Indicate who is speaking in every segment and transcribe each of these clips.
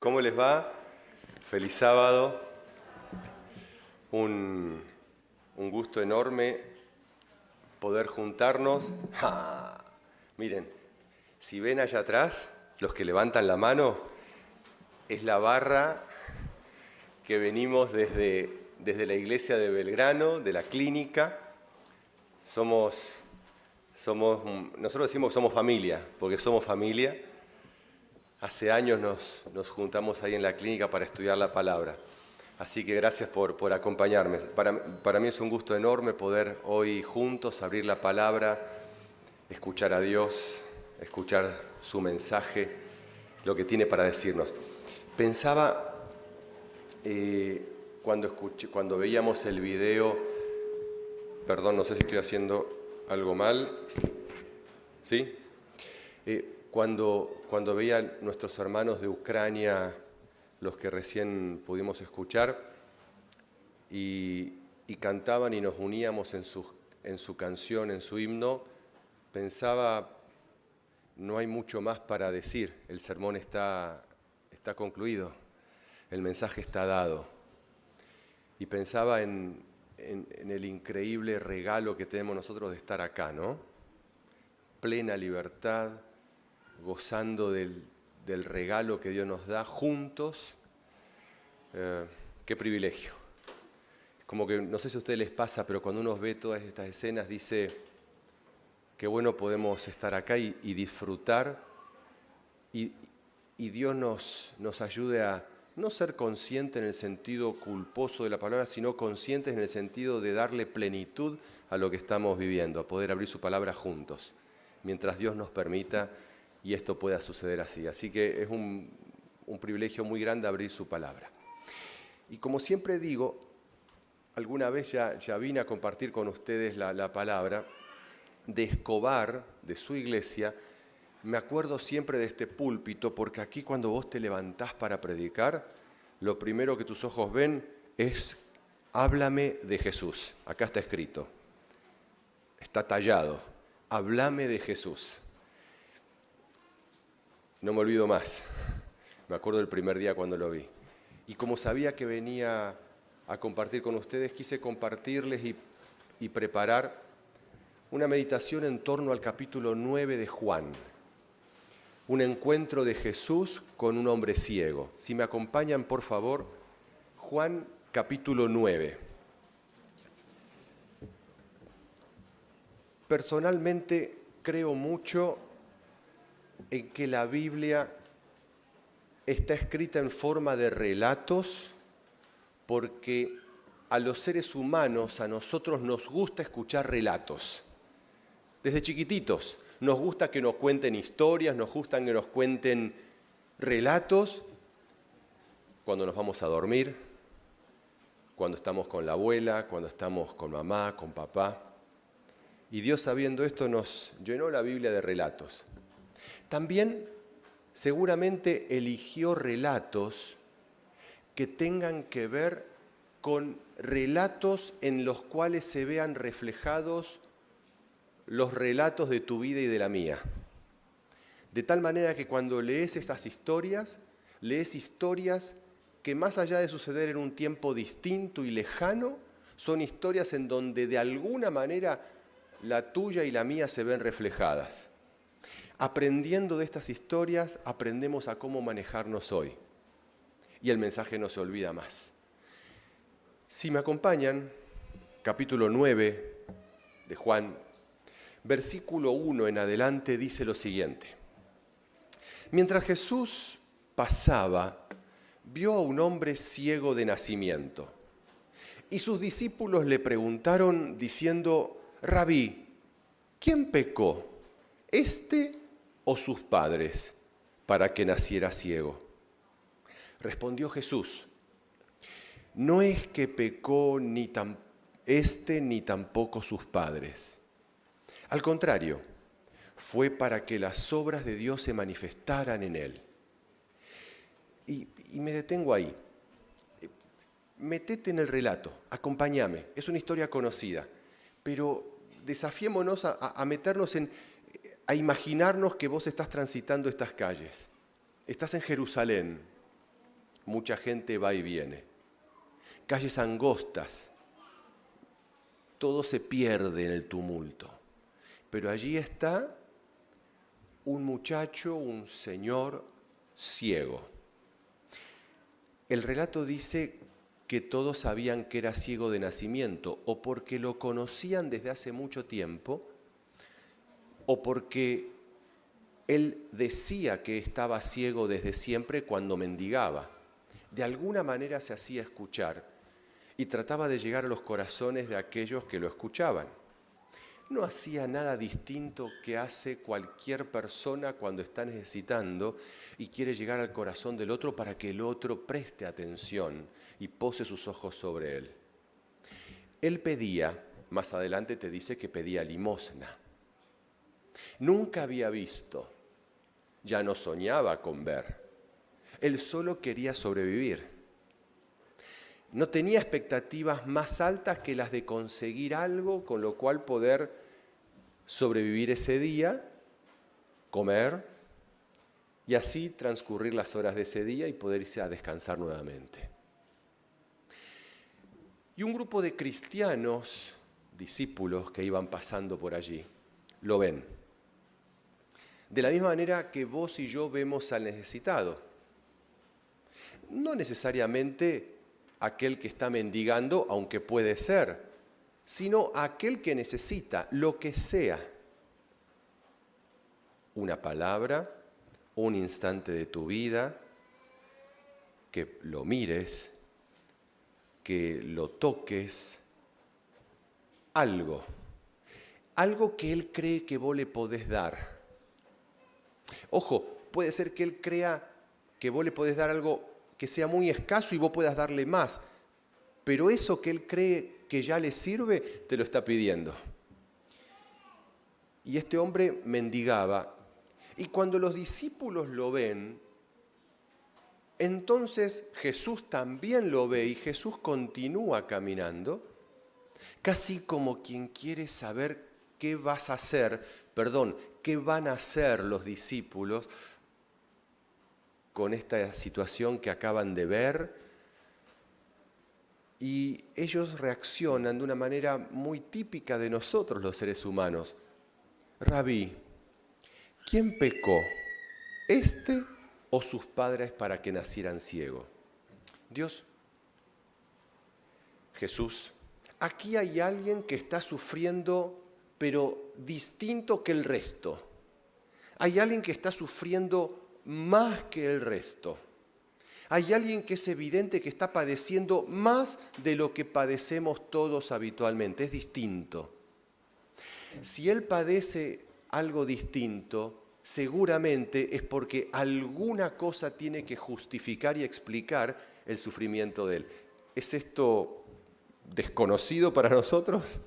Speaker 1: ¿Cómo les va? Feliz sábado. Un gusto enorme poder juntarnos. ¡Ja! Miren, si ven allá atrás, los que levantan la mano, es la barra que venimos desde la iglesia de Belgrano, de la clínica. Nosotros decimos que somos familia, porque somos familia. Hace años nos juntamos ahí en la clínica para estudiar la palabra. Así que gracias por acompañarme. Para mí es un gusto enorme poder hoy juntos abrir la palabra, escuchar a Dios, escuchar su mensaje, lo que tiene para decirnos. Pensaba, cuando veíamos el video, perdón, no sé si estoy haciendo algo mal, ¿sí? Cuando veía a nuestros hermanos de Ucrania, los que recién pudimos escuchar, y cantaban y nos uníamos en su canción, en su himno, pensaba, no hay mucho más para decir, el sermón está concluido, el mensaje está dado. Y pensaba en el increíble regalo que tenemos nosotros de estar acá, ¿no? Plena libertad, gozando del regalo que Dios nos da juntos. Qué privilegio. Es como que, no sé si a ustedes les pasa, pero cuando uno ve todas estas escenas dice, qué bueno podemos estar acá y disfrutar, y Dios nos ayude a no ser conscientes en el sentido culposo de la palabra, sino conscientes en el sentido de darle plenitud a lo que estamos viviendo, a poder abrir su palabra juntos, mientras Dios nos permita y esto pueda suceder así. Así que es un privilegio muy grande abrir su palabra. Y como siempre digo, alguna vez ya vine a compartir con ustedes la palabra de Escobar, de su iglesia. Me acuerdo siempre de este púlpito, porque aquí cuando vos te levantás para predicar, lo primero que tus ojos ven es, háblame de Jesús. Acá está escrito, está tallado, háblame de Jesús. No me olvido más. Me acuerdo del primer día cuando lo vi. Y como sabía que venía a compartir con ustedes, quise compartirles y preparar una meditación en torno al capítulo 9 de Juan. Un encuentro de Jesús con un hombre ciego. Si me acompañan, por favor, Juan capítulo 9. Personalmente creo mucho en que la Biblia está escrita en forma de relatos, porque a los seres humanos, a nosotros nos gusta escuchar relatos. Desde chiquititos nos gusta que nos cuenten historias, nos gusta que nos cuenten relatos cuando nos vamos a dormir, cuando estamos con la abuela, cuando estamos con mamá, con papá. Y Dios, sabiendo esto, nos llenó la Biblia de relatos. También seguramente eligió relatos que tengan que ver con relatos en los cuales se vean reflejados los relatos de tu vida y de la mía. De tal manera que cuando lees estas historias, lees historias que más allá de suceder en un tiempo distinto y lejano, son historias en donde de alguna manera la tuya y la mía se ven reflejadas. Aprendiendo de estas historias, aprendemos a cómo manejarnos hoy. Y el mensaje no se olvida más. Si me acompañan, capítulo 9 de Juan, versículo 1 en adelante, dice lo siguiente. Mientras Jesús pasaba, vio a un hombre ciego de nacimiento. Y sus discípulos le preguntaron diciendo, Rabí, ¿quién pecó, este o sus padres, para que naciera ciego? Respondió Jesús, no es que pecó ni este ni tampoco sus padres. Al contrario, fue para que las obras de Dios se manifestaran en él. Y me detengo ahí. Metete en el relato, acompáñame. Es una historia conocida, pero desafiémonos a meternos a imaginarnos que vos estás transitando estas calles. Estás en Jerusalén, mucha gente va y viene, calles angostas, todo se pierde en el tumulto. Pero allí está un muchacho, un señor ciego. El relato dice que todos sabían que era ciego de nacimiento, o porque lo conocían desde hace mucho tiempo, o porque él decía que estaba ciego desde siempre cuando mendigaba. De alguna manera se hacía escuchar y trataba de llegar a los corazones de aquellos que lo escuchaban. No hacía nada distinto que hace cualquier persona cuando está necesitando y quiere llegar al corazón del otro para que el otro preste atención y pose sus ojos sobre él. Él pedía, más adelante te dice que pedía limosna. Nunca había visto, ya no soñaba con ver. Él solo quería sobrevivir. No tenía expectativas más altas que las de conseguir algo con lo cual poder sobrevivir ese día, comer y así transcurrir las horas de ese día y poder irse a descansar nuevamente. Y un grupo de cristianos, discípulos que iban pasando por allí, lo ven. De la misma manera que vos y yo vemos al necesitado. No necesariamente aquel que está mendigando, aunque puede ser, sino aquel que necesita lo que sea. Una palabra, un instante de tu vida, que lo mires, que lo toques, algo que él cree que vos le podés dar. Ojo, puede ser que él crea que vos le podés dar algo que sea muy escaso y vos puedas darle más, pero eso que él cree que ya le sirve, te lo está pidiendo. Y este hombre mendigaba, y cuando los discípulos lo ven, entonces Jesús también lo ve y Jesús continúa caminando, casi como quien quiere saber qué qué van a hacer los discípulos con esta situación que acaban de ver. Y ellos reaccionan de una manera muy típica de nosotros los seres humanos. Rabí, ¿quién pecó? ¿Este o sus padres para que nacieran ciegos? Dios, Jesús, aquí hay alguien que está sufriendo, pero distinto que el resto. Hay alguien que está sufriendo más que el resto. Hay alguien que es evidente que está padeciendo más de lo que padecemos todos habitualmente. Es distinto. Si él padece algo distinto, seguramente es porque alguna cosa tiene que justificar y explicar el sufrimiento de él. ¿Es esto desconocido para nosotros?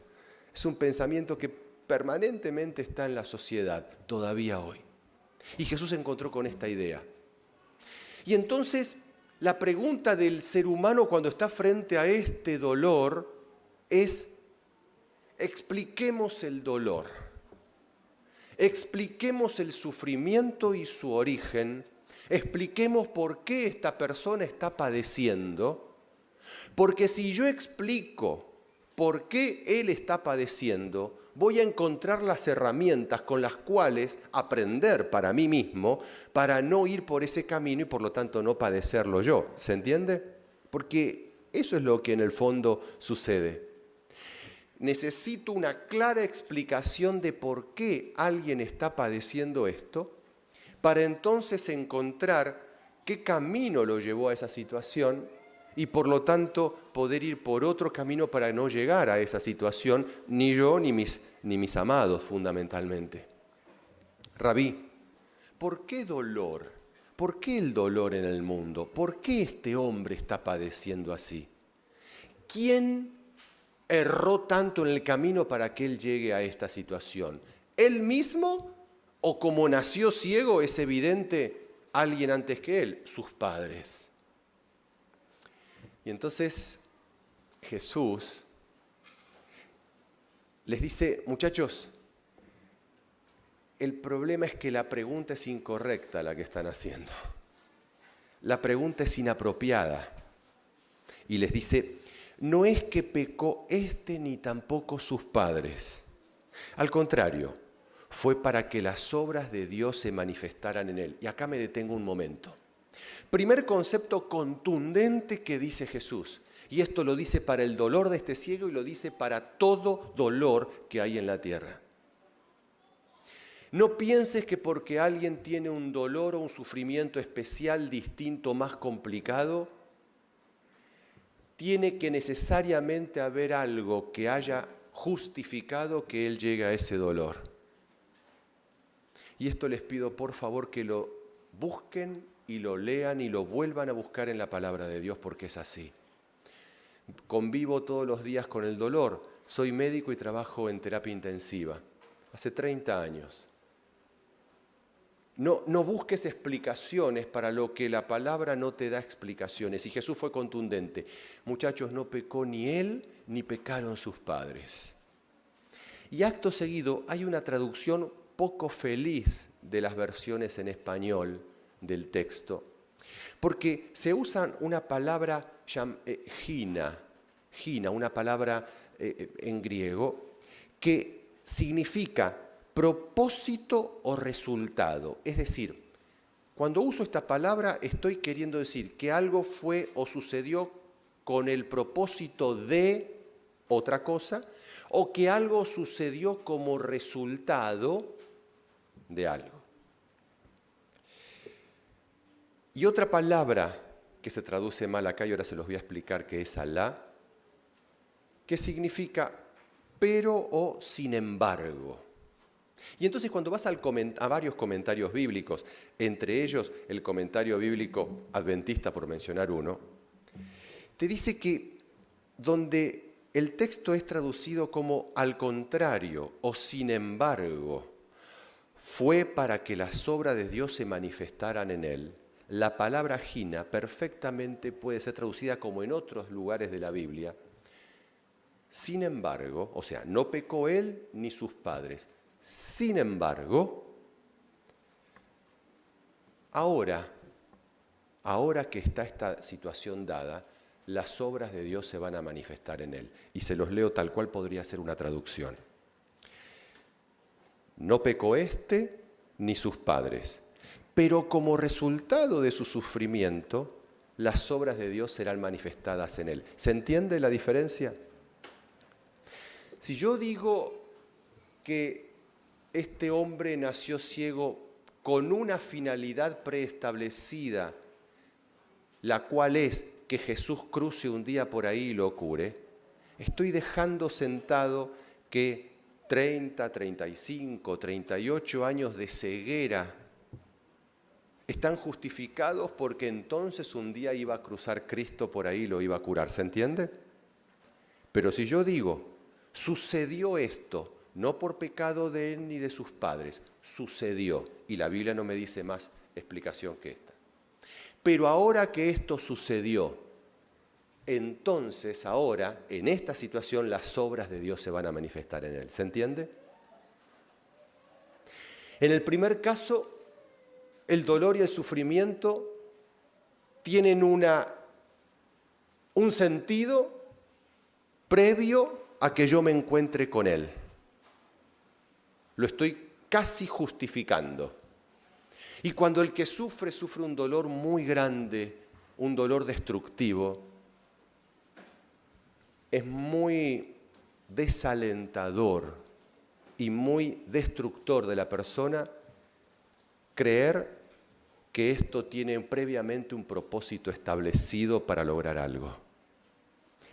Speaker 1: Es un pensamiento que permanentemente está en la sociedad, todavía hoy. Y Jesús se encontró con esta idea. Y entonces la pregunta del ser humano cuando está frente a este dolor es: expliquemos el dolor, expliquemos el sufrimiento y su origen, expliquemos por qué esta persona está padeciendo, porque si yo explico por qué él está padeciendo, voy a encontrar las herramientas con las cuales aprender para mí mismo, para no ir por ese camino y por lo tanto no padecerlo yo. ¿Se entiende? Porque eso es lo que en el fondo sucede. Necesito una clara explicación de por qué alguien está padeciendo esto, para entonces encontrar qué camino lo llevó a esa situación y por lo tanto poder ir por otro camino para no llegar a esa situación, ni yo ni mis amados fundamentalmente. Rabí, ¿por qué dolor? ¿Por qué el dolor en el mundo? ¿Por qué este hombre está padeciendo así? ¿Quién erró tanto en el camino para que él llegue a esta situación? ¿Él mismo o como nació ciego es evidente alguien antes que él? Sus padres. Y entonces Jesús les dice: muchachos, el problema es que la pregunta es incorrecta la que están haciendo. la pregunta es inapropiada. Y les dice, no es que pecó este ni tampoco sus padres. Al contrario, fue para que las obras de Dios se manifestaran en él. Y acá me detengo un momento. Primer concepto contundente que dice Jesús. Y esto lo dice para el dolor de este ciego y lo dice para todo dolor que hay en la tierra. No pienses que porque alguien tiene un dolor o un sufrimiento especial, distinto, más complicado, tiene que necesariamente haber algo que haya justificado que él llegue a ese dolor. Y esto les pido por favor que lo busquen y lo lean y lo vuelvan a buscar en la palabra de Dios porque es así. Convivo todos los días con el dolor. Soy médico y trabajo en terapia intensiva. Hace 30 años. No busques explicaciones para lo que la palabra no te da explicaciones. Y Jesús fue contundente. Muchachos, no pecó ni él ni pecaron sus padres. Y acto seguido hay una traducción poco feliz de las versiones en español del texto, porque se usa una palabra gina, una palabra en griego, que significa propósito o resultado. Es decir, cuando uso esta palabra estoy queriendo decir que algo fue o sucedió con el propósito de otra cosa, o que algo sucedió como resultado de algo. Y otra palabra que se traduce mal acá, y ahora se los voy a explicar, que es alá, que significa pero o sin embargo. Y entonces cuando vas a varios comentarios bíblicos, entre ellos el comentario bíblico adventista, por mencionar uno, te dice que donde el texto es traducido como al contrario o sin embargo, fue para que las obras de Dios se manifestaran en él. La palabra gina perfectamente puede ser traducida como en otros lugares de la Biblia. Sin embargo, o sea, no pecó él ni sus padres. Sin embargo, ahora que está esta situación dada, las obras de Dios se van a manifestar en él. Y se los leo tal cual podría ser una traducción. No pecó este ni sus padres, pero como resultado de su sufrimiento, las obras de Dios serán manifestadas en él. ¿Se entiende la diferencia? Si yo digo que este hombre nació ciego con una finalidad preestablecida, la cual es que Jesús cruce un día por ahí y lo cure, estoy dejando sentado que 30, 35, 38 años de ceguera están justificados porque entonces un día iba a cruzar Cristo por ahí y lo iba a curar. ¿Se entiende? Pero si yo digo, sucedió esto, no por pecado de él ni de sus padres, sucedió, y la Biblia no me dice más explicación que esta. Pero ahora que esto sucedió, entonces ahora, en esta situación, las obras de Dios se van a manifestar en él. ¿Se entiende? En el primer caso, el dolor y el sufrimiento tienen un sentido previo a que yo me encuentre con él. Lo estoy casi justificando. Y cuando el que sufre un dolor muy grande, un dolor destructivo, es muy desalentador y muy destructor de la persona creer que esto tiene previamente un propósito establecido para lograr algo.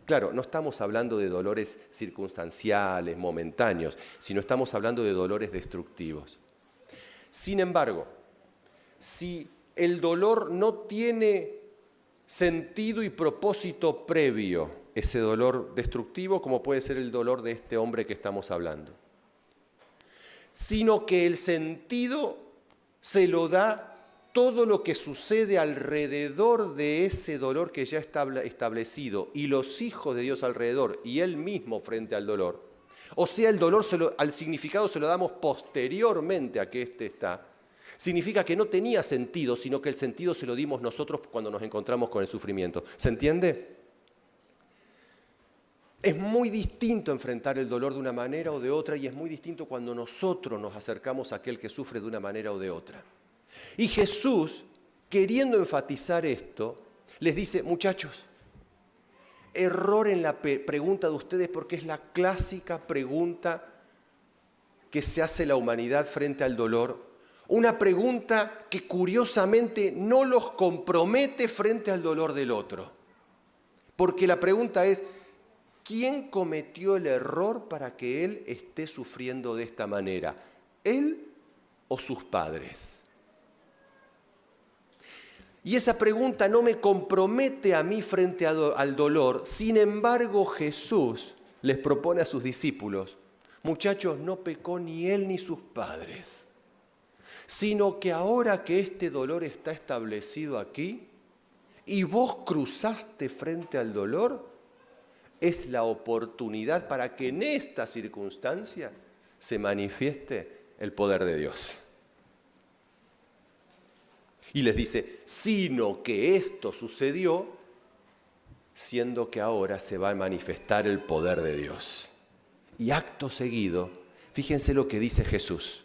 Speaker 1: Claro, no estamos hablando de dolores circunstanciales, momentáneos, sino estamos hablando de dolores destructivos. Sin embargo, si el dolor no tiene sentido y propósito previo, ese dolor destructivo, como puede ser el dolor de este hombre que estamos hablando, sino que el sentido se lo da todo lo que sucede alrededor de ese dolor que ya está establecido y los hijos de Dios alrededor y él mismo frente al dolor. O sea, el dolor al significado se lo damos posteriormente a que éste está. Significa que no tenía sentido, sino que el sentido se lo dimos nosotros cuando nos encontramos con el sufrimiento. ¿Se entiende? Es muy distinto enfrentar el dolor de una manera o de otra, y es muy distinto cuando nosotros nos acercamos a aquel que sufre de una manera o de otra. Y Jesús, queriendo enfatizar esto, les dice: muchachos, error en la pregunta de ustedes, porque es la clásica pregunta que se hace la humanidad frente al dolor. Una pregunta que curiosamente no los compromete frente al dolor del otro. Porque la pregunta es: ¿quién cometió el error para que él esté sufriendo de esta manera? ¿Él o sus padres? Y esa pregunta no me compromete a mí frente al dolor. Sin embargo, Jesús les propone a sus discípulos: muchachos, no pecó ni él ni sus padres, sino que ahora que este dolor está establecido aquí y vos cruzaste frente al dolor, es la oportunidad para que en esta circunstancia se manifieste el poder de Dios. Y les dice: sino que esto sucedió siendo que ahora se va a manifestar el poder de Dios. Y acto seguido, fíjense lo que dice Jesús: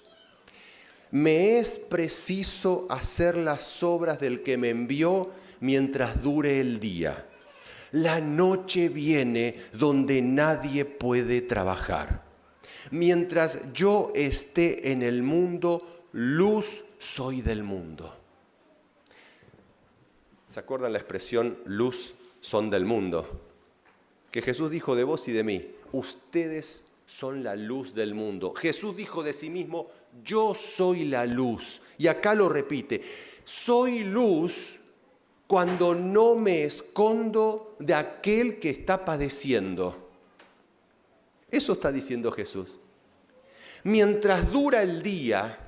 Speaker 1: me es preciso hacer las obras del que me envió mientras dure el día. La noche viene donde nadie puede trabajar. Mientras yo esté en el mundo, luz soy del mundo. ¿Se acuerdan la expresión luz son del mundo? Que Jesús dijo de vos y de mí: ustedes son la luz del mundo. Jesús dijo de sí mismo: yo soy la luz. Y acá lo repite: soy luz cuando no me escondo de aquel que está padeciendo. Eso está diciendo Jesús. Mientras dura el día,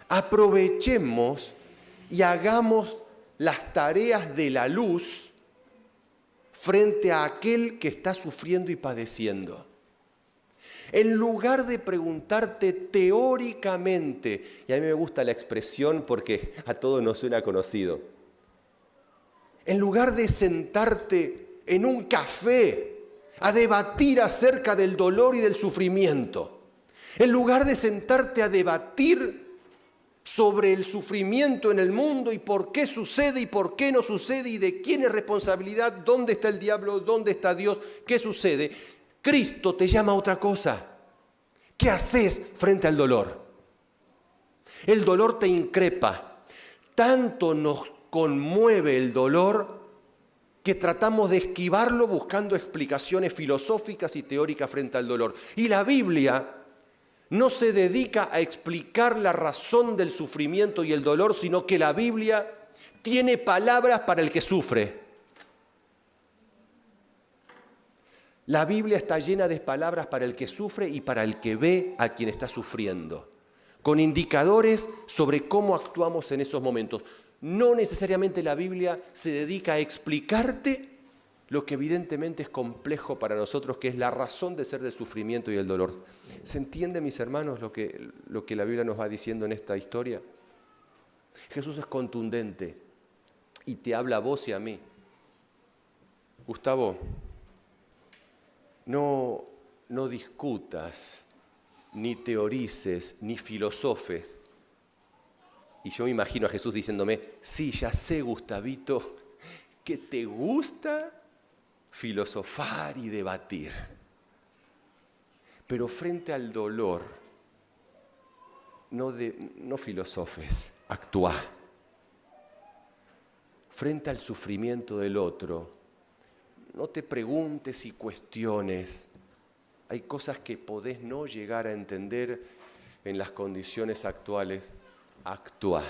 Speaker 1: aprovechemos y hagamos las tareas de la luz frente a aquel que está sufriendo y padeciendo. En lugar de preguntarte teóricamente, y a mí me gusta la expresión porque a todos nos suena conocido, en lugar de sentarte en un café a debatir acerca del dolor y del sufrimiento, en lugar de sentarte a debatir sobre el sufrimiento en el mundo y por qué sucede y por qué no sucede y de quién es responsabilidad, dónde está el diablo, dónde está Dios, qué sucede, Cristo te llama a otra cosa. ¿Qué haces frente al dolor? El dolor te increpa. Tanto nos conmueve el dolor que tratamos de esquivarlo buscando explicaciones filosóficas y teóricas frente al dolor. Y la Biblia no se dedica a explicar la razón del sufrimiento y el dolor, sino que la Biblia tiene palabras para el que sufre. La Biblia está llena de palabras para el que sufre y para el que ve a quien está sufriendo, con indicadores sobre cómo actuamos en esos momentos. No necesariamente la Biblia se dedica a explicarte lo que evidentemente es complejo para nosotros, que es la razón de ser del sufrimiento y el dolor. ¿Se entiende, mis hermanos, lo que la Biblia nos va diciendo en esta historia? Jesús es contundente y te habla a vos y a mí. Gustavo, no discutas, ni teorices, ni filosofes. Y yo me imagino a Jesús diciéndome: sí, ya sé, Gustavito, que te gusta filosofar y debatir. Pero frente al dolor, no filosofes, actúa. Frente al sufrimiento del otro, no te preguntes y cuestiones. Hay cosas que podés no llegar a entender en las condiciones actuales. Actúa.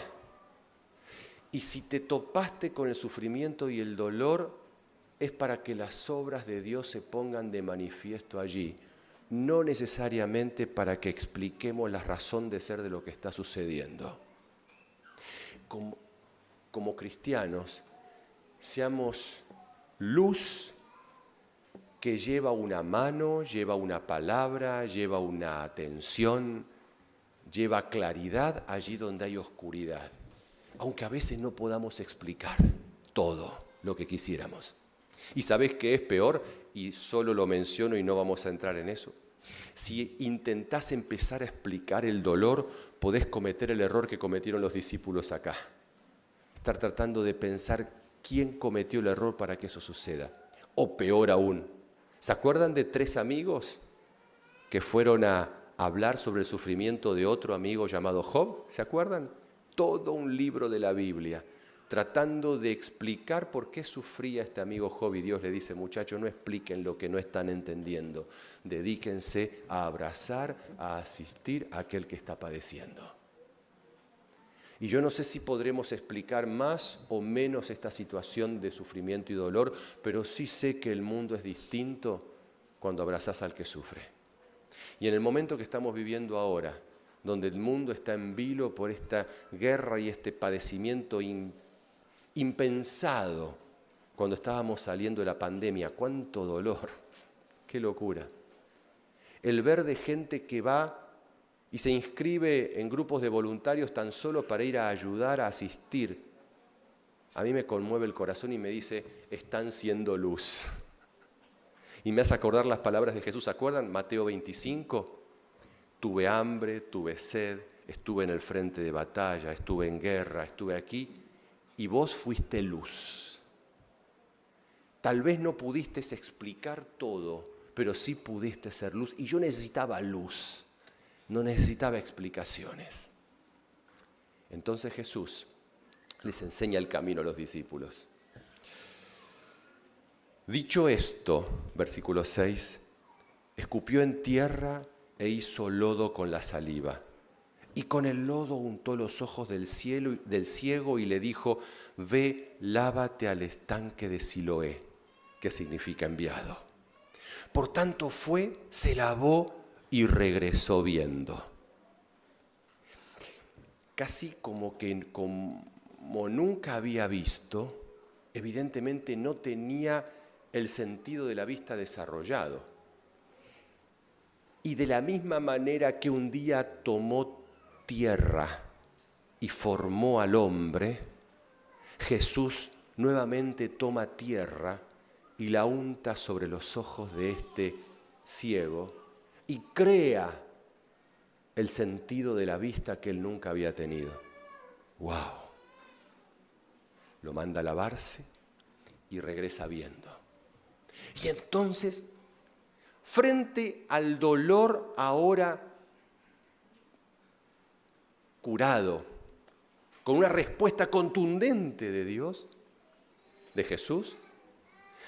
Speaker 1: Y si te topaste con el sufrimiento y el dolor, es para que las obras de Dios se pongan de manifiesto allí, no necesariamente para que expliquemos la razón de ser de lo que está sucediendo. Como cristianos, seamos luz que lleva una mano, lleva una palabra, lleva una atención lleva claridad allí donde hay oscuridad, aunque a veces no podamos explicar todo lo que quisiéramos. ¿Y sabés qué es peor? Y solo lo menciono y no vamos a entrar en eso. Si intentás empezar a explicar el dolor, podés cometer el error que cometieron los discípulos acá. Estar tratando de pensar quién cometió el error para que eso suceda. O peor aún, ¿se acuerdan de 3 amigos que fueron a hablar sobre el sufrimiento de otro amigo llamado Job? ¿Se acuerdan? Todo un libro de la Biblia, tratando de explicar por qué sufría este amigo Job. Y Dios le dice: muchachos, no expliquen lo que no están entendiendo. Dedíquense a abrazar, a asistir a aquel que está padeciendo. Y yo no sé si podremos explicar más o menos esta situación de sufrimiento y dolor, pero sí sé que el mundo es distinto cuando abrazás al que sufre. Y en el momento que estamos viviendo ahora, donde el mundo está en vilo por esta guerra y este padecimiento impensado, cuando estábamos saliendo de la pandemia, cuánto dolor, qué locura. El ver de gente que va y se inscribe en grupos de voluntarios tan solo para ir a ayudar, a asistir, a mí me conmueve el corazón y me dice: están siendo luz. Y me hace acordar las palabras de Jesús. ¿Se acuerdan? Mateo 25. Tuve hambre, tuve sed, estuve en el frente de batalla, estuve en guerra, estuve aquí, y vos fuiste luz. Tal vez no pudiste explicar todo, pero sí pudiste ser luz. Y yo necesitaba luz, no necesitaba explicaciones. Entonces Jesús les enseña el camino a los discípulos. Dicho esto, versículo 6, escupió en tierra e hizo lodo con la saliva. Y con el lodo untó los ojos del ciego y le dijo: ve, lávate al estanque de Siloé, que significa enviado. Por tanto fue, se lavó y regresó viendo. Casi como nunca había visto, evidentemente no tenía el sentido de la vista desarrollado. Y de la misma manera que un día tomó tierra y formó al hombre, Jesús nuevamente toma tierra y la unta sobre los ojos de este ciego y crea el sentido de la vista que él nunca había tenido. ¡Wow! Lo manda a lavarse y regresa viendo. Y entonces, frente al dolor ahora curado, con una respuesta contundente de Dios, de Jesús,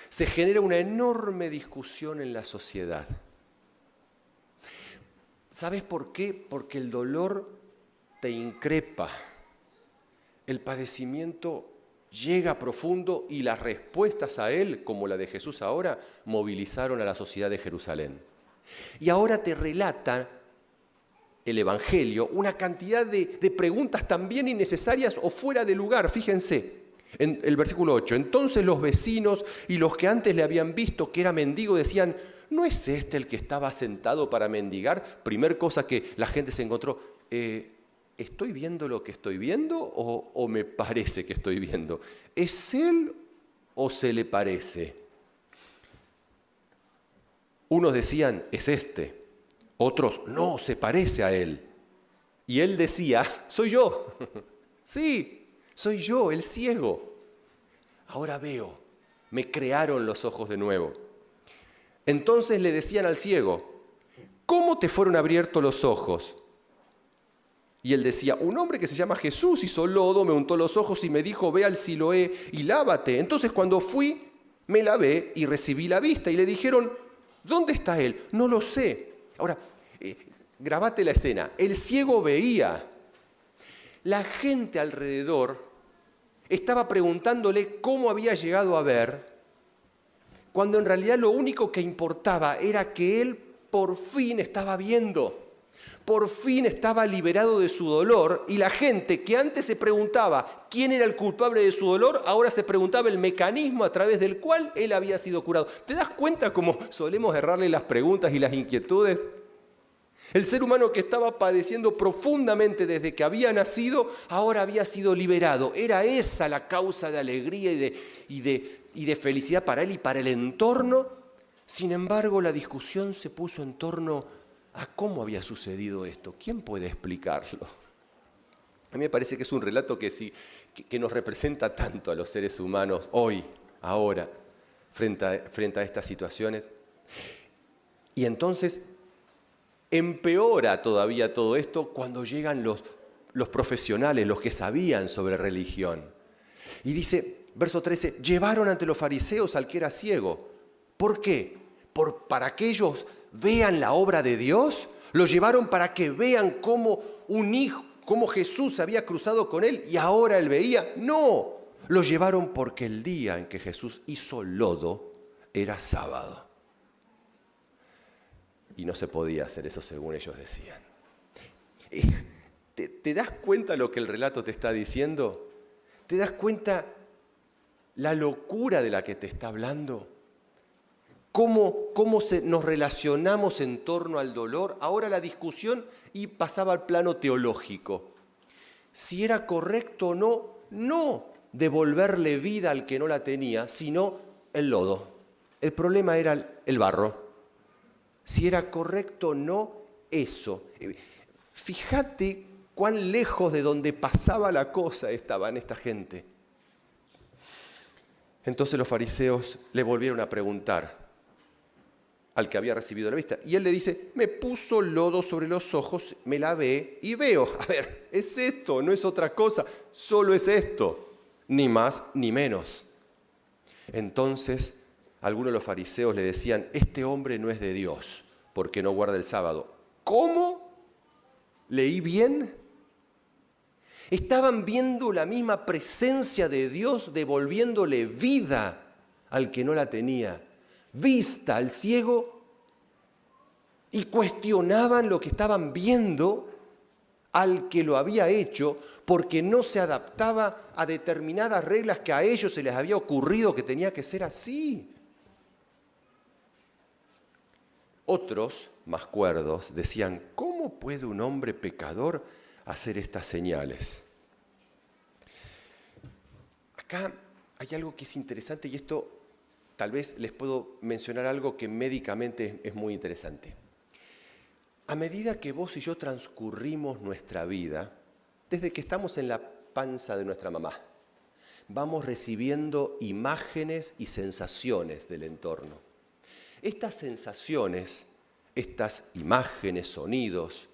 Speaker 1: se genera una enorme discusión en la sociedad. ¿Sabes por qué? Porque el dolor te increpa, el padecimiento llega profundo y las respuestas a él, como la de Jesús ahora, movilizaron a la sociedad de Jerusalén. Y ahora te relata el Evangelio una cantidad de preguntas también innecesarias o fuera de lugar. Fíjense, en el versículo 8, entonces los vecinos y los que antes le habían visto que era mendigo decían: ¿no es este el que estaba sentado para mendigar? Primer cosa que la gente se encontró, ¿estoy viendo lo que estoy viendo o me parece que estoy viendo? ¿Es él o se le parece? Unos decían: es este. Otros: no, se parece a él. Y él decía: soy yo. Sí, soy yo, el ciego. Ahora veo, me crearon los ojos de nuevo. Entonces le decían al ciego: ¿cómo te fueron abiertos los ojos? Y él decía: un hombre que se llama Jesús hizo lodo, me untó los ojos y me dijo: ve al Siloé y lávate. Entonces cuando fui, me lavé y recibí la vista. Y le dijeron: ¿dónde está él? No lo sé. Ahora, grabate la escena. El ciego veía. La gente alrededor estaba preguntándole cómo había llegado a ver, cuando en realidad lo único que importaba era que él por fin estaba viendo. Por fin estaba liberado de su dolor, y la gente que antes se preguntaba quién era el culpable de su dolor, ahora se preguntaba el mecanismo a través del cual él había sido curado. ¿Te das cuenta cómo solemos errarle las preguntas y las inquietudes? El ser humano que estaba padeciendo profundamente desde que había nacido, ahora había sido liberado. Era esa la causa de alegría y de felicidad para él y para el entorno. Sin embargo, la discusión se puso en torno a cómo había sucedido esto. ¿Quién puede explicarlo? A mí me parece que es un relato que nos representa tanto a los seres humanos hoy, ahora, frente a estas situaciones. Y entonces empeora todavía todo esto cuando llegan los profesionales, los que sabían sobre religión. Y dice, verso 13, llevaron ante los fariseos al que era ciego. ¿Por qué? ¿Para que ellos vean la obra de Dios? ¿Lo llevaron para que vean cómo Jesús había cruzado con él y ahora él veía? No, lo llevaron porque el día en que Jesús hizo lodo era sábado. Y no se podía hacer eso según ellos decían. ¿Te das cuenta lo que el relato te está diciendo? ¿Te das cuenta la locura de la que te está hablando? ¿Cómo nos relacionamos en torno al dolor? Ahora la discusión y pasaba al plano teológico. Si era correcto o no devolverle vida al que no la tenía, sino el lodo. El problema era el barro. Si era correcto o no eso. Fíjate cuán lejos de donde pasaba la cosa estaban esta gente. Entonces los fariseos le volvieron a preguntar al que había recibido la vista. Y él le dice, me puso lodo sobre los ojos, me lavé y veo. A ver, es esto, no es otra cosa, solo es esto, ni más ni menos. Entonces algunos de los fariseos le decían, este hombre no es de Dios, porque no guarda el sábado. ¿Cómo? ¿Leí bien? Estaban viendo la misma presencia de Dios devolviéndole vida al que no la tenía, vista al ciego, y cuestionaban lo que estaban viendo al que lo había hecho porque no se adaptaba a determinadas reglas que a ellos se les había ocurrido que tenía que ser así. Otros, más cuerdos, decían, ¿cómo puede un hombre pecador hacer estas señales? Acá hay algo que es interesante y esto tal vez les puedo mencionar algo que médicamente es muy interesante. A medida que vos y yo transcurrimos nuestra vida, desde que estamos en la panza de nuestra mamá, vamos recibiendo imágenes y sensaciones del entorno. Estas sensaciones, estas imágenes, sonidos,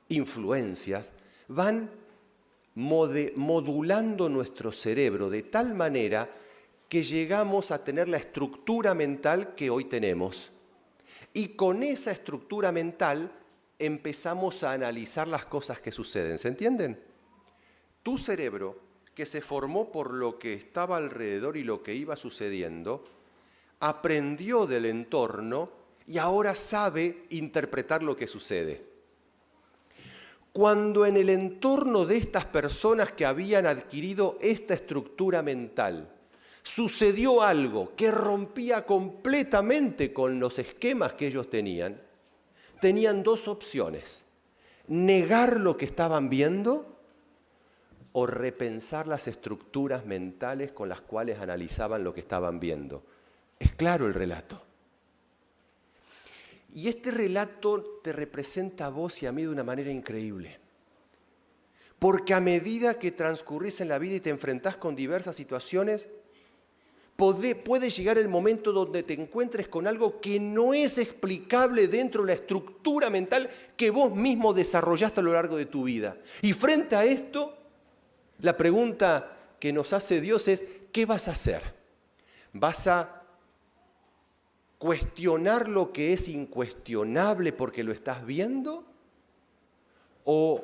Speaker 1: influencias, van modulando nuestro cerebro de tal manera que llegamos a tener la estructura mental que hoy tenemos. Y con esa estructura mental empezamos a analizar las cosas que suceden. ¿Se entienden? Tu cerebro, que se formó por lo que estaba alrededor y lo que iba sucediendo, aprendió del entorno y ahora sabe interpretar lo que sucede. Cuando en el entorno de estas personas que habían adquirido esta estructura mental sucedió algo que rompía completamente con los esquemas que ellos tenían dos opciones: negar lo que estaban viendo o repensar las estructuras mentales con las cuales analizaban lo que estaban viendo. Es claro el relato. Y este relato te representa a vos y a mí de una manera increíble. Porque a medida que transcurrís en la vida y te enfrentás con diversas situaciones, puede llegar el momento donde te encuentres con algo que no es explicable dentro de la estructura mental que vos mismo desarrollaste a lo largo de tu vida. Y frente a esto, la pregunta que nos hace Dios es, ¿qué vas a hacer? ¿Vas a cuestionar lo que es incuestionable porque lo estás viendo? ¿O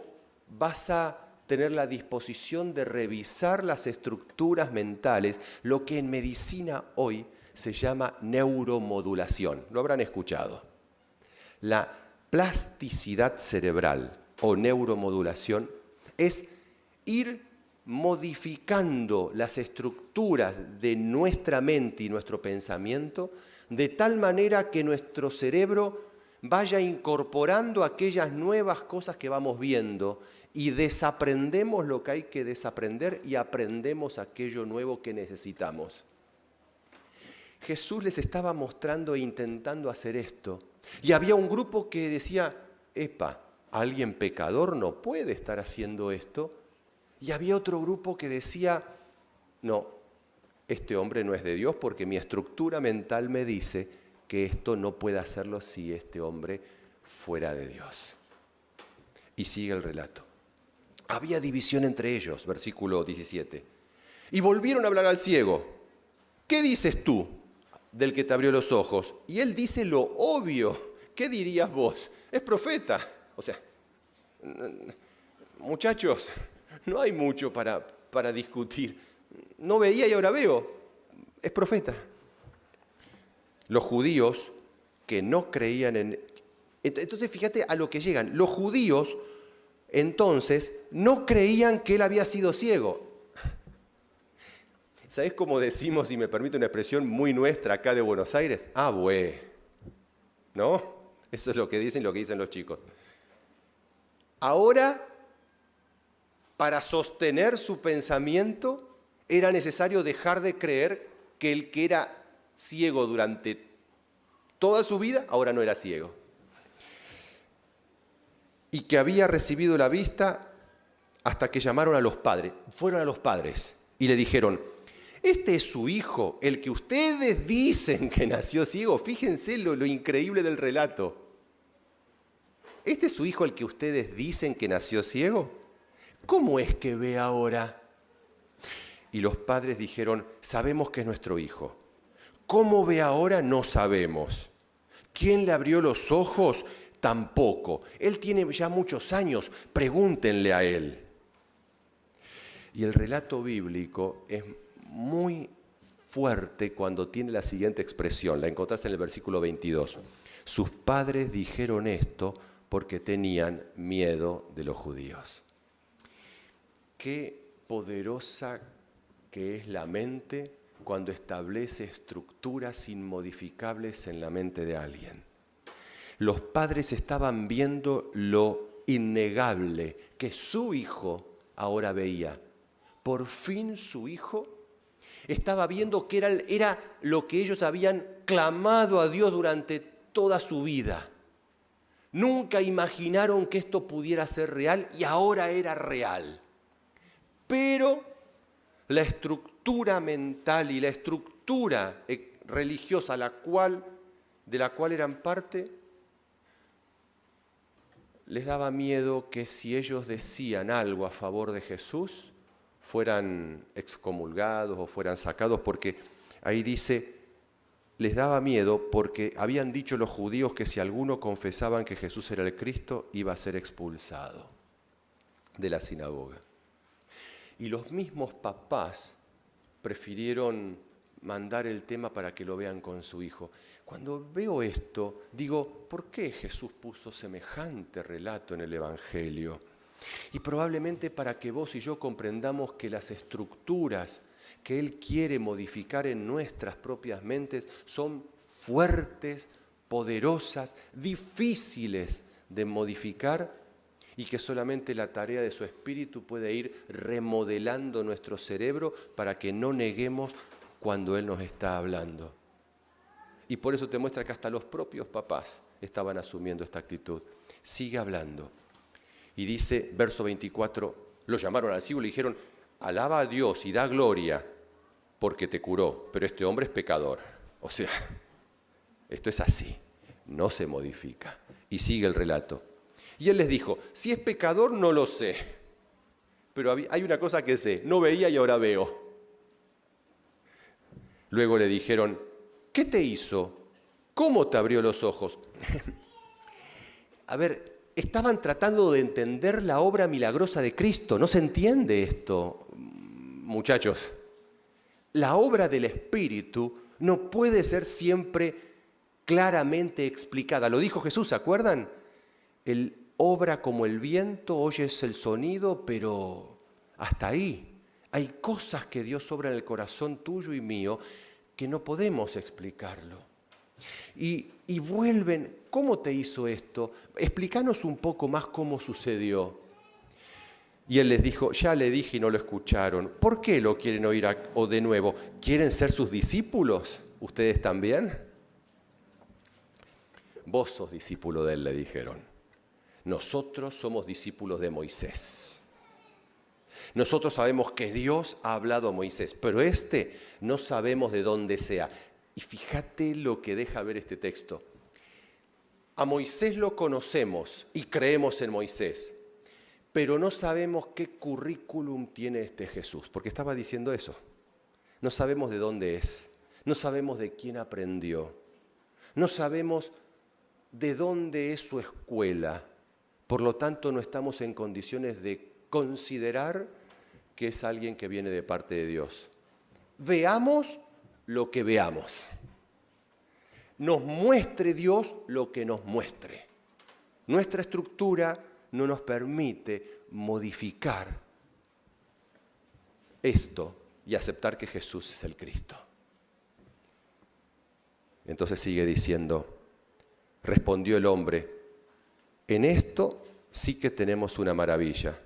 Speaker 1: vas a tener la disposición de revisar las estructuras mentales, lo que en medicina hoy se llama neuromodulación? Lo habrán escuchado. La plasticidad cerebral o neuromodulación es ir modificando las estructuras de nuestra mente y nuestro pensamiento de tal manera que nuestro cerebro vaya incorporando aquellas nuevas cosas que vamos viendo y desaprendemos lo que hay que desaprender y aprendemos aquello nuevo que necesitamos. Jesús les estaba mostrando e intentando hacer esto. Y había un grupo que decía, epa, alguien pecador no puede estar haciendo esto. Y había otro grupo que decía, no, este hombre no es de Dios porque mi estructura mental me dice que esto no puede hacerlo si este hombre fuera de Dios. Y sigue el relato. Había división entre ellos, versículo 17. Y volvieron a hablar al ciego. ¿Qué dices tú del que te abrió los ojos? Y él dice lo obvio. ¿Qué dirías vos? Es profeta. O sea, muchachos, no hay mucho para discutir. No veía y ahora veo. Es profeta. Los judíos que no creían en... Entonces fíjate a lo que llegan. Los judíos entonces no creían que él había sido ciego. ¿Sabés cómo decimos, si me permite una expresión muy nuestra acá de Buenos Aires? Ah, güey. ¿No? Eso es lo que dicen los chicos. Ahora, para sostener su pensamiento, era necesario dejar de creer que el que era ciego durante toda su vida, ahora no era ciego. Y que había recibido la vista hasta que llamaron a los padres. Fueron a los padres y le dijeron, este es su hijo, el que ustedes dicen que nació ciego. Fíjense lo increíble del relato. ¿Este es su hijo el que ustedes dicen que nació ciego? ¿Cómo es que ve ahora? Y los padres dijeron, sabemos que es nuestro hijo. ¿Cómo ve ahora? No sabemos. ¿Quién le abrió los ojos? Tampoco. Él tiene ya muchos años, pregúntenle a él. Y el relato bíblico es muy fuerte cuando tiene la siguiente expresión, la encontrás en el versículo 22. Sus padres dijeron esto porque tenían miedo de los judíos. Qué poderosa que es la mente cuando establece estructuras inmodificables en la mente de alguien. Los padres estaban viendo lo innegable que su hijo ahora veía. Por fin su hijo estaba viendo que era lo que ellos habían clamado a Dios durante toda su vida. Nunca imaginaron que esto pudiera ser real y ahora era real. Pero la estructura mental y la estructura religiosa de la cual eran parte, les daba miedo que si ellos decían algo a favor de Jesús, fueran excomulgados o fueran sacados, porque ahí dice, les daba miedo porque habían dicho los judíos que si alguno confesaban que Jesús era el Cristo, iba a ser expulsado de la sinagoga. Y los mismos papás prefirieron mandar el tema para que lo vean con su hijo. Cuando veo esto, digo, ¿por qué Jesús puso semejante relato en el Evangelio? Y probablemente para que vos y yo comprendamos que las estructuras que Él quiere modificar en nuestras propias mentes son fuertes, poderosas, difíciles de modificar y que solamente la tarea de su Espíritu puede ir remodelando nuestro cerebro para que no neguemos cuando Él nos está hablando. Y por eso te muestra que hasta los propios papás estaban asumiendo esta actitud. Sigue hablando. Y dice, verso 24, lo llamaron al ciego y le dijeron, alaba a Dios y da gloria porque te curó, pero este hombre es pecador. O sea, esto es así, no se modifica. Y sigue el relato. Y él les dijo, si es pecador no lo sé, pero hay una cosa que sé, no veía y ahora veo. Luego le dijeron, ¿qué te hizo? ¿Cómo te abrió los ojos? A ver, estaban tratando de entender la obra milagrosa de Cristo. No se entiende esto, muchachos. La obra del Espíritu no puede ser siempre claramente explicada. Lo dijo Jesús, ¿se acuerdan? Él obra como el viento, oyes el sonido, pero hasta ahí. Hay cosas que Dios obra en el corazón tuyo y mío que no podemos explicarlo. Y vuelven, ¿cómo te hizo esto? Explícanos un poco más cómo sucedió. Y él les dijo, ya le dije y no lo escucharon. ¿Por qué lo quieren oír o de nuevo? ¿Quieren ser sus discípulos? ¿Ustedes también? Vos sos discípulo de él, le dijeron. Nosotros somos discípulos de Moisés. Nosotros sabemos que Dios ha hablado a Moisés, pero no sabemos de dónde sea. Y fíjate lo que deja ver este texto. A Moisés lo conocemos y creemos en Moisés, pero no sabemos qué currículum tiene este Jesús, porque estaba diciendo eso. No sabemos de dónde es, no sabemos de quién aprendió, no sabemos de dónde es su escuela. Por lo tanto, no estamos en condiciones de considerar que es alguien que viene de parte de Dios. Veamos lo que veamos. Nos muestre Dios lo que nos muestre. Nuestra estructura no nos permite modificar esto y aceptar que Jesús es el Cristo. Entonces sigue diciendo, respondió el hombre, en esto sí que tenemos una maravilla,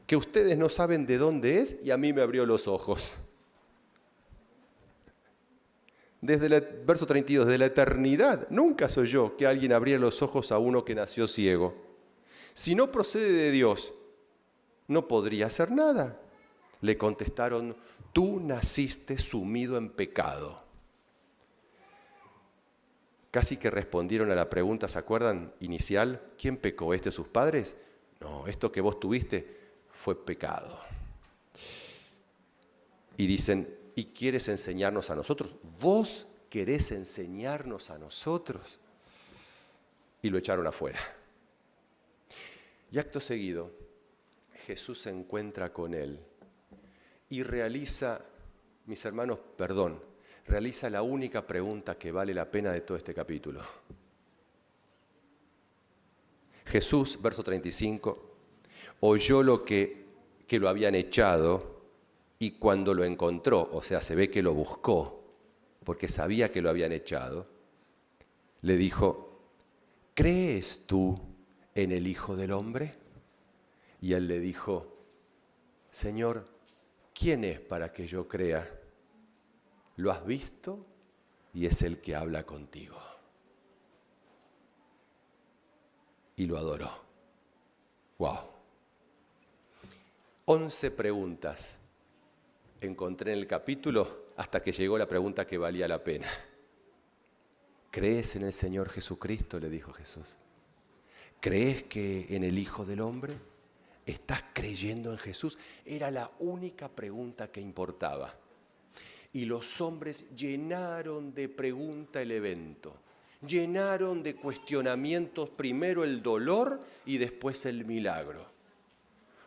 Speaker 1: que ustedes no saben de dónde es y a mí me abrió los ojos. Desde el verso 32, desde la eternidad, nunca soy yo que alguien abriera los ojos a uno que nació ciego. Si no procede de Dios, no podría hacer nada. Le contestaron, tú naciste sumido en pecado. Casi que respondieron a la pregunta, ¿se acuerdan? Inicial, ¿quién pecó? ¿Sus padres? No, esto que vos tuviste fue pecado. Y dicen, ¿y quieres enseñarnos a nosotros? ¿Vos querés enseñarnos a nosotros? Y lo echaron afuera. Y acto seguido, Jesús se encuentra con él y realiza, mis hermanos, realiza la única pregunta que vale la pena de todo este capítulo. Jesús, verso 35, oyó que lo habían echado y cuando lo encontró, o sea, se ve que lo buscó, porque sabía que lo habían echado, le dijo, ¿crees tú en el Hijo del Hombre? Y él le dijo, Señor, ¿quién es para que yo crea? ¿Lo has visto? Y es el que habla contigo. Y lo adoró. ¡Wow! 11 preguntas encontré en el capítulo hasta que llegó la pregunta que valía la pena. ¿Crees en el Señor Jesucristo?, le dijo Jesús. ¿Crees que en el Hijo del Hombre? ¿Estás creyendo en Jesús? Era la única pregunta que importaba. Y los hombres llenaron de pregunta el evento. Llenaron de cuestionamientos primero el dolor y después el milagro.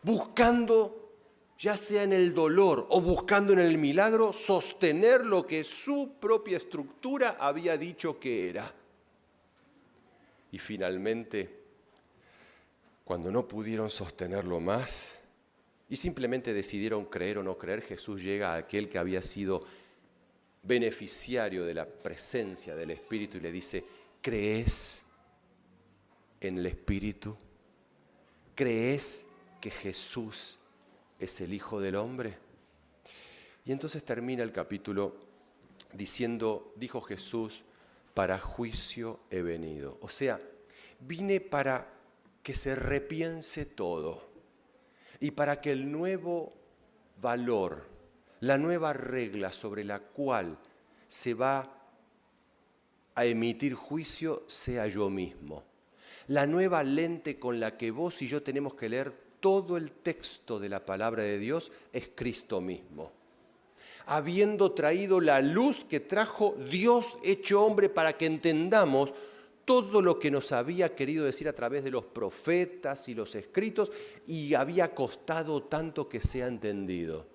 Speaker 1: Buscando, ya sea en el dolor o buscando en el milagro, sostener lo que su propia estructura había dicho que era. Y finalmente, cuando no pudieron sostenerlo más y simplemente decidieron creer o no creer, Jesús llega a aquel que había sido beneficiario de la presencia del Espíritu y le dice, ¿crees en el Espíritu? ¿Crees que Jesús es el Hijo del Hombre? Y entonces termina el capítulo diciendo, dijo Jesús, para juicio he venido. O sea, vine para que se repiense todo y para que el nuevo valor, la nueva regla sobre la cual se va a emitir juicio sea yo mismo. La nueva lente con la que vos y yo tenemos que leer todo el texto de la palabra de Dios es Cristo mismo. Habiendo traído la luz que trajo Dios hecho hombre para que entendamos todo lo que nos había querido decir a través de los profetas y los escritos y había costado tanto que sea entendido.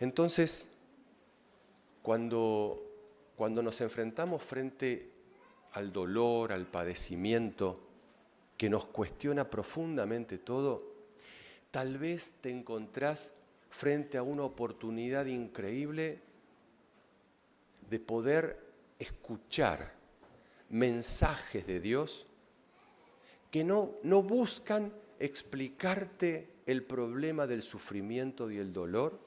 Speaker 1: Entonces, cuando nos enfrentamos frente al dolor, al padecimiento, que nos cuestiona profundamente todo, tal vez te encontrás frente a una oportunidad increíble de poder escuchar mensajes de Dios que no buscan explicarte el problema del sufrimiento y el dolor,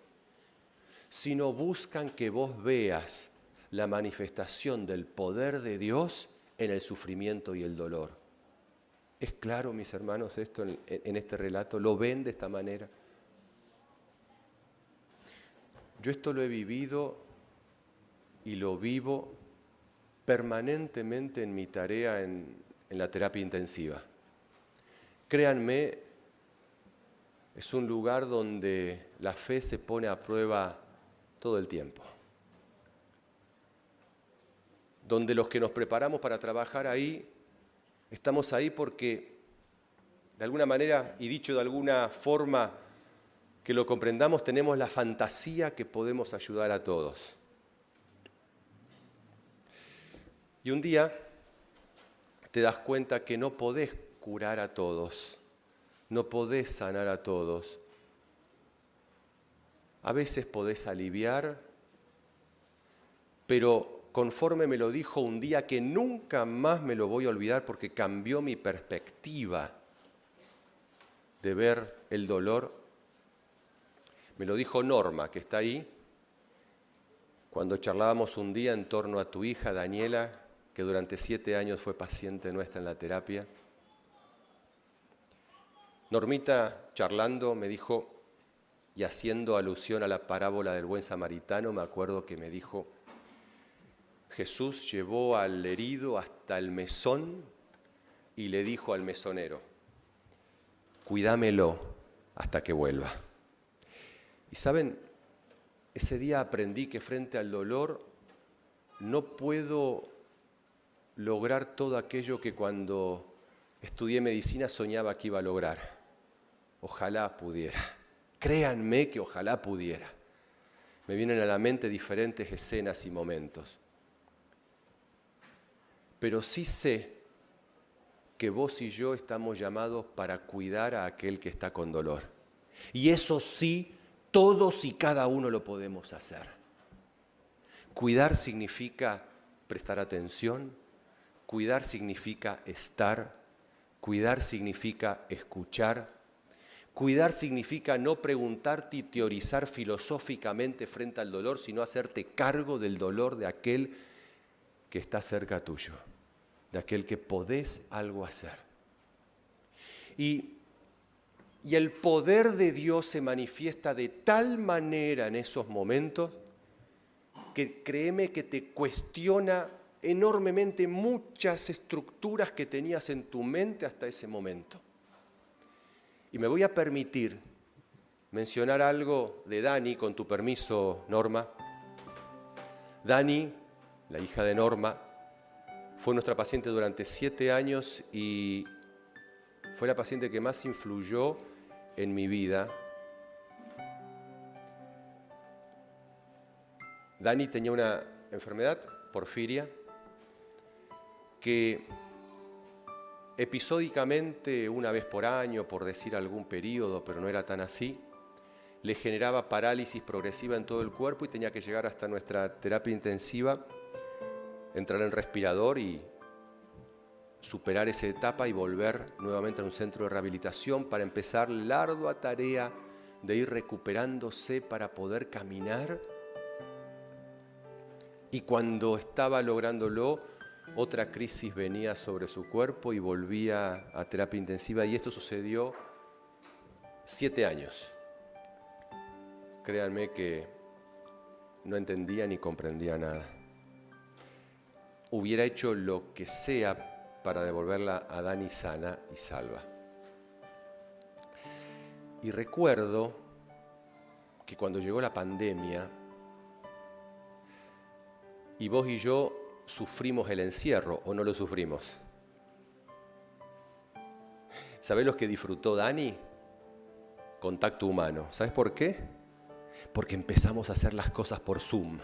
Speaker 1: sino buscan que vos veas la manifestación del poder de Dios en el sufrimiento y el dolor. ¿Es claro, mis hermanos, esto en este relato? ¿Lo ven de esta manera? Yo esto lo he vivido y lo vivo permanentemente en mi tarea en la terapia intensiva. Créanme, es un lugar donde la fe se pone a prueba todo el tiempo. Donde los que nos preparamos para trabajar ahí, estamos ahí porque, de alguna manera, y dicho de alguna forma que lo comprendamos, tenemos la fantasía que podemos ayudar a todos. Y un día te das cuenta que no podés curar a todos, no podés sanar a todos. A veces podés aliviar, pero conforme me lo dijo un día que nunca más me lo voy a olvidar porque cambió mi perspectiva de ver el dolor, me lo dijo Norma, que está ahí, cuando charlábamos un día en torno a tu hija Daniela, que durante 7 años fue paciente nuestra en la terapia. Normita, charlando, me dijo, y haciendo alusión a la parábola del buen samaritano, me acuerdo que me dijo, Jesús llevó al herido hasta el mesón y le dijo al mesonero, cuídamelo hasta que vuelva. Y saben, ese día aprendí que frente al dolor no puedo lograr todo aquello que cuando estudié medicina soñaba que iba a lograr. Ojalá pudiera. Créanme que ojalá pudiera. Me vienen a la mente diferentes escenas y momentos. Pero sí sé que vos y yo estamos llamados para cuidar a aquel que está con dolor. Y eso sí, todos y cada uno lo podemos hacer. Cuidar significa prestar atención, cuidar significa estar, cuidar significa escuchar, cuidar significa no preguntarte y teorizar filosóficamente frente al dolor, sino hacerte cargo del dolor de aquel que está cerca tuyo, de aquel que podés algo hacer. Y el poder de Dios se manifiesta de tal manera en esos momentos que créeme que te cuestiona enormemente muchas estructuras que tenías en tu mente hasta ese momento. Y me voy a permitir mencionar algo de Dani, con tu permiso, Norma. Dani, la hija de Norma, fue nuestra paciente durante 7 años y fue la paciente que más influyó en mi vida. Dani tenía una enfermedad, porfiria, que episódicamente, una vez por año, por decir algún periodo, pero no era tan así, le generaba parálisis progresiva en todo el cuerpo y tenía que llegar hasta nuestra terapia intensiva, entrar en respirador y superar esa etapa y volver nuevamente a un centro de rehabilitación para empezar la ardua tarea de ir recuperándose para poder caminar. Y cuando estaba lográndolo, otra crisis venía sobre su cuerpo y volvía a terapia intensiva, y esto sucedió 7 años. Créanme que no entendía ni comprendía nada. Hubiera hecho lo que sea para devolverla a Dani sana y salva. Y recuerdo que cuando llegó la pandemia y vos y yo sufrimos el encierro, ¿o no lo sufrimos? ¿Sabés lo que disfrutó Dani? Contacto humano. ¿Sabes por qué? Porque empezamos a hacer las cosas por Zoom.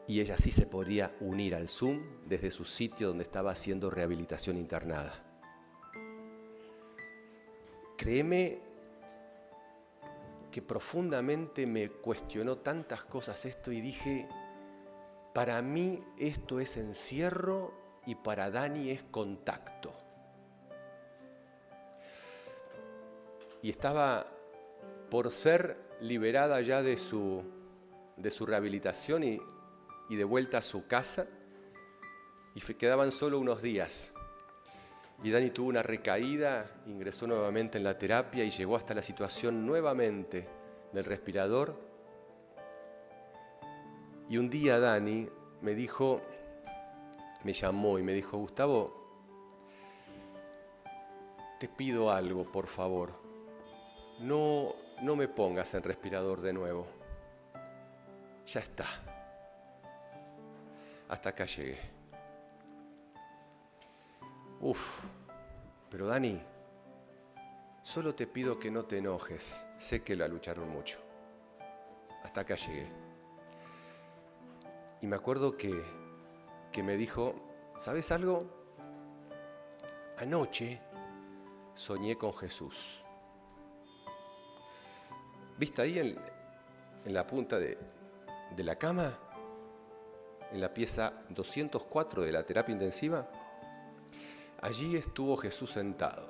Speaker 1: Y ella sí se podía unir al Zoom desde su sitio donde estaba haciendo rehabilitación internada. Créeme que profundamente me cuestionó tantas cosas esto y dije, para mí esto es encierro y para Dani es contacto. Y estaba por ser liberada ya de su rehabilitación y de vuelta a su casa, y quedaban solo unos días. Y Dani tuvo una recaída, ingresó nuevamente en la terapia y llegó hasta la situación nuevamente del respirador. Y un día Dani me llamó y me dijo, Gustavo, te pido algo, por favor. No me pongas en respirador de nuevo. Ya está. Hasta acá llegué. Pero Dani, solo te pido que no te enojes. Sé que la lucharon mucho. Hasta acá llegué. Y me acuerdo que me dijo, ¿sabes algo? Anoche soñé con Jesús. ¿Viste ahí en la punta de la cama? En la pieza 204 de la terapia intensiva. Allí estuvo Jesús sentado.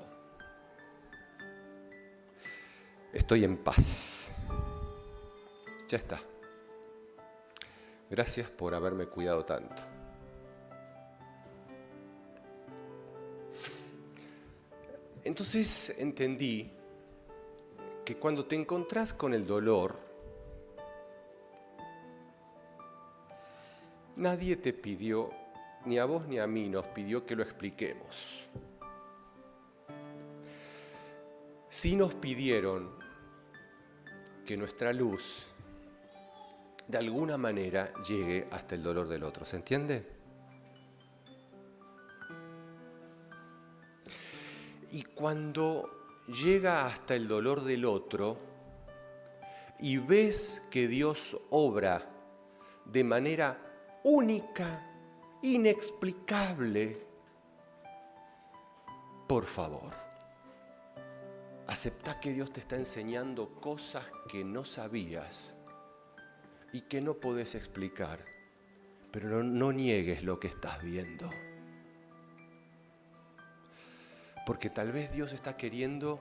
Speaker 1: Estoy en paz. Ya está. Gracias por haberme cuidado tanto. Entonces entendí que cuando te encontrás con el dolor, nadie te pidió, ni a vos ni a mí nos pidió que lo expliquemos. Sí nos pidieron que nuestra luz de alguna manera llegue hasta el dolor del otro. ¿Se entiende? Y cuando llega hasta el dolor del otro y ves que Dios obra de manera única, inexplicable, por favor, aceptá que Dios te está enseñando cosas que no sabías y que no podés explicar, pero no niegues lo que estás viendo. Porque tal vez Dios está queriendo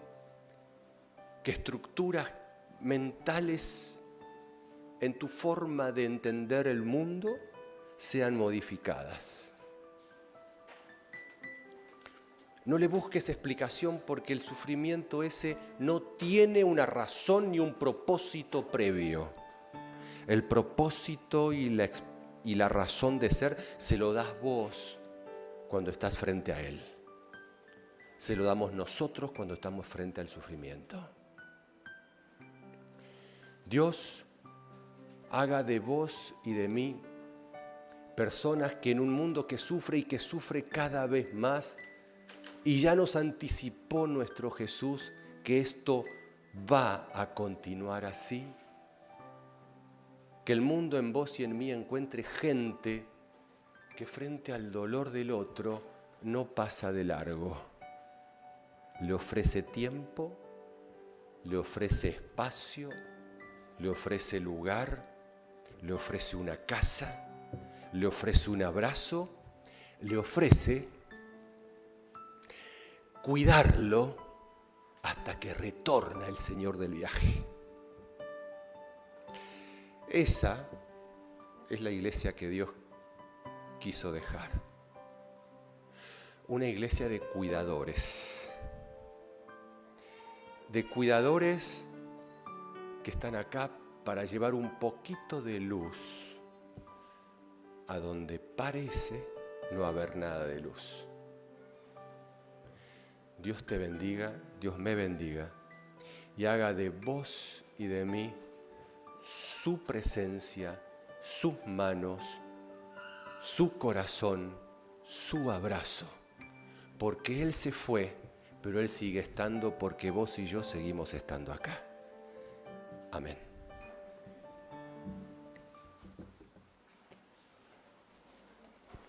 Speaker 1: que estructuras mentales en tu forma de entender el mundo sean modificadas. No le busques explicación porque el sufrimiento ese no tiene una razón ni un propósito previo. El propósito y la razón de ser se lo das vos cuando estás frente a él. Se lo damos nosotros cuando estamos frente al sufrimiento. Dios haga de vos y de mí personas que en un mundo que sufre y que sufre cada vez más, y ya nos anticipó nuestro Jesús que esto va a continuar así, que el mundo en vos y en mí encuentre gente que frente al dolor del otro no pasa de largo. Le ofrece tiempo, le ofrece espacio, le ofrece lugar, le ofrece una casa, le ofrece un abrazo, le ofrece cuidarlo hasta que retorna el Señor del viaje. Esa es la iglesia que Dios quiso dejar. Una iglesia de cuidadores. De cuidadores que están acá para llevar un poquito de luz a donde parece no haber nada de luz. Dios te bendiga, Dios me bendiga y haga de vos y de mí su presencia, sus manos, su corazón, su abrazo. Porque Él se fue, pero Él sigue estando porque vos y yo seguimos estando acá. Amén.